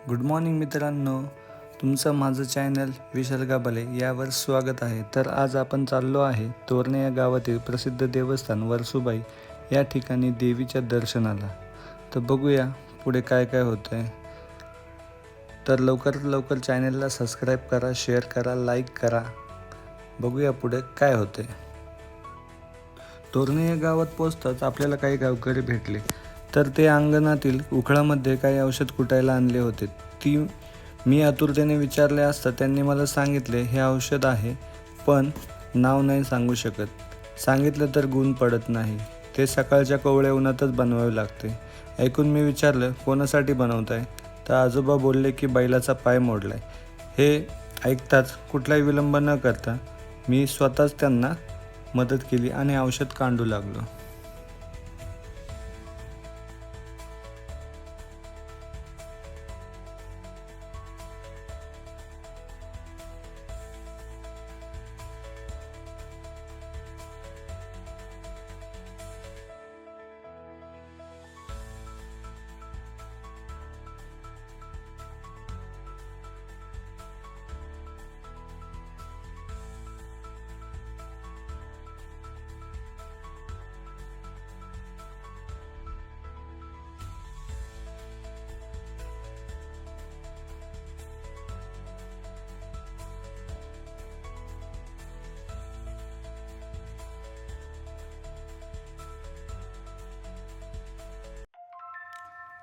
Good morning मित्रांनो, तुमचं माझं चॅनल विशाल गाबाले यावर स्वागत आहे। तर आज आपण चाललो आहे तोरणे या गावातील प्रसिद्ध देवस्थान वर्सुबाई या ठिकाणी देवीच्या दर्शनाला। तर बघूया पुढे काय काय होतं आहे। तर लवकरात लवकर चॅनलला सबस्क्राईब करा, शेअर करा, लाईक करा। बघूया पुढे काय होते। तोरणे या गावात पोहोचताच आपल्याला काही गावकरी भेटले। तर ते अंगणातील उखळामध्ये काही औषध कुटायला आणले होते। ती मी आतुरतेने विचारले असता त्यांनी मला सांगितले हे औषध आहे, पण नाव नाही सांगू शकत। सांगितलं तर गुण पडत नाही, ते सकाळच्या कोवळ्या उन्हातच बनवावे लागते। ऐकून मी विचारलं कोणासाठी बनवताय? तर आजोबा बोलले की बैलाचा पाय मोडलाय। हे ऐकताच कुठलाही विलंब न करता मी स्वतःच त्यांना मदत केली आणि औषध काढू लागलो।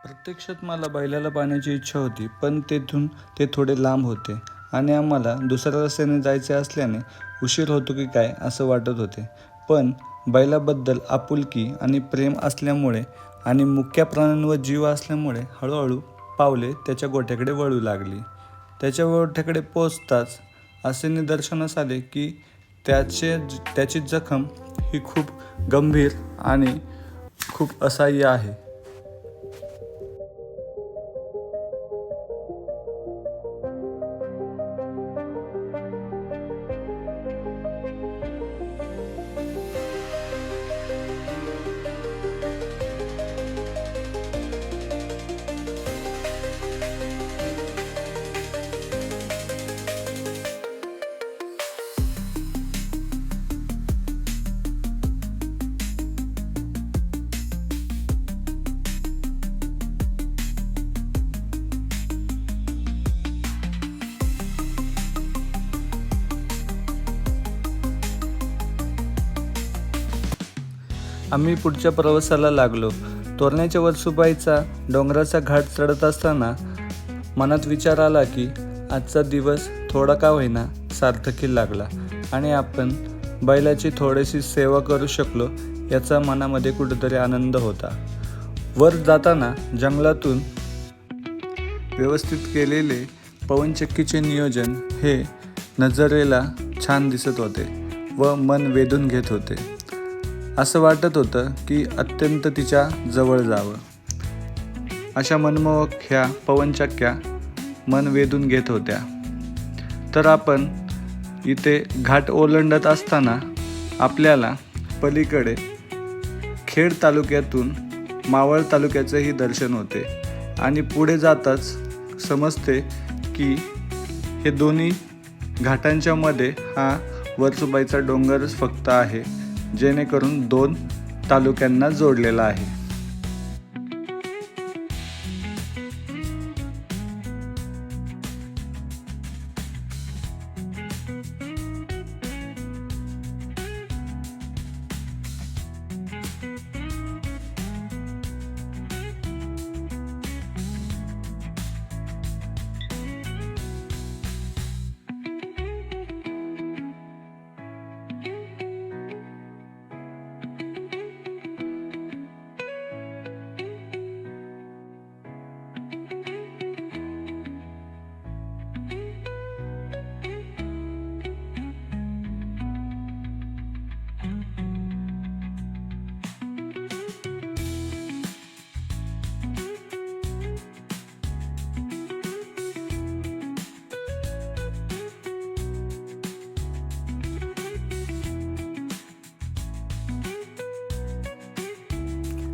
प्रत्यक्षात मला बैलाला पाहण्याची इच्छा होती, पण तेथून ते थोडे लांब होते आणि आम्हाला दुसऱ्या रस्त्याने जायचे असल्याने उशीर होतो की काय असं वाटत होते। पण बैलाबद्दल आपुलकी आणि प्रेम असल्यामुळे आणि मुक्या प्राण्यांवर जीव असल्यामुळे हळूहळू पावले त्याच्या गोठ्याकडे वळू लागली। त्याच्या गोठ्याकडे पोचताच असे निदर्शनास आले की त्याची जखम ही खूप गंभीर आणि खूप असह्य आहे। आम्ही पुढच्या प्रवासाला लागलो। तोरण्याच्या वर्सुबाईचा डोंगराचा घाट चढत असताना मनात विचार आला की आजचा दिवस थोडा का होईना सार्थकी लागला आणि आपण बैलाची थोडीशी सेवा करू शकलो याचा मनामध्ये कुठेतरी आनंद होता। वर जाताना जंगलातून व्यवस्थित केलेले पवनचक्कीचे नियोजन हे नजरेला छान दिसत होते व मन वेधून घेत होते। असं वाटत होतं की अत्यंत तिच्या जवळ जावं। अशा मनमोहक ह्या पवनचक्क्या मन वेधून घेत होत्या। तर आपण इथे घाट ओलांडत असताना आपल्याला पलीकडे खेड तालुक्यातून मावळ तालुक्याचेही दर्शन होते आणि पुढे जाताच समजते की हे दोन्ही घाटांच्या मध्ये हा वर्सुबाईचा डोंगरच फक्त आहे, जेणेकरून दोन तालुक्यांना जोडलेला आहे।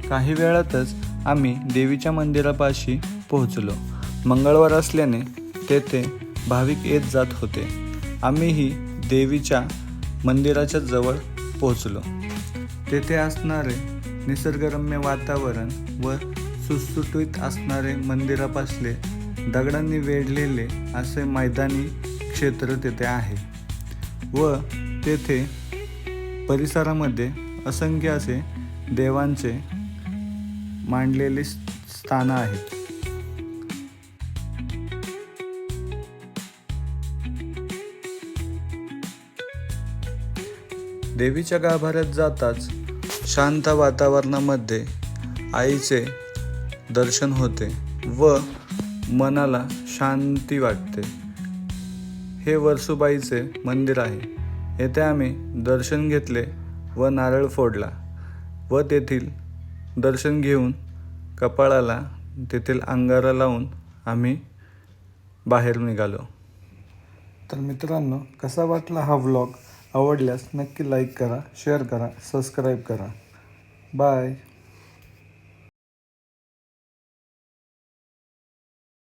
काही वेळातच आम्ही देवीच्या मंदिरापाशी पोहोचलो। मंगळवार असल्याने तेथे भाविक येत जात होते. आम्हीही देवीच्या मंदिराच्या जवळ पोहोचलो. तेथे असणारे निसर्गरम्य वातावरण व सुटसुटीत असणारे मंदिरापासले दगडांनी वेढलेले असे मैदानी क्षेत्र तेथे आहे व तेथे परिसरामध्ये असंख्य असे देवांचे मांडलेले स्थानं आहेत. देवीच्या गाभाऱ्यात जाताच शांत वातावरणामध्ये आईचे दर्शन होते व मनाला शांती वाटते. हे वर्सुबाईचे मंदिर आहे. येथे आम्ही दर्शन घेतले व नारळ फोडला व तेथील दर्शन घेऊन कपाळाला तेथील अंगारा लावून आम्ही बाहेर निघालो. तर मित्रांनो, कसा वाटला हा व्लॉग? आवडल्यास नक्की लाईक करा, शेअर करा, सबस्क्राईब करा. बाय.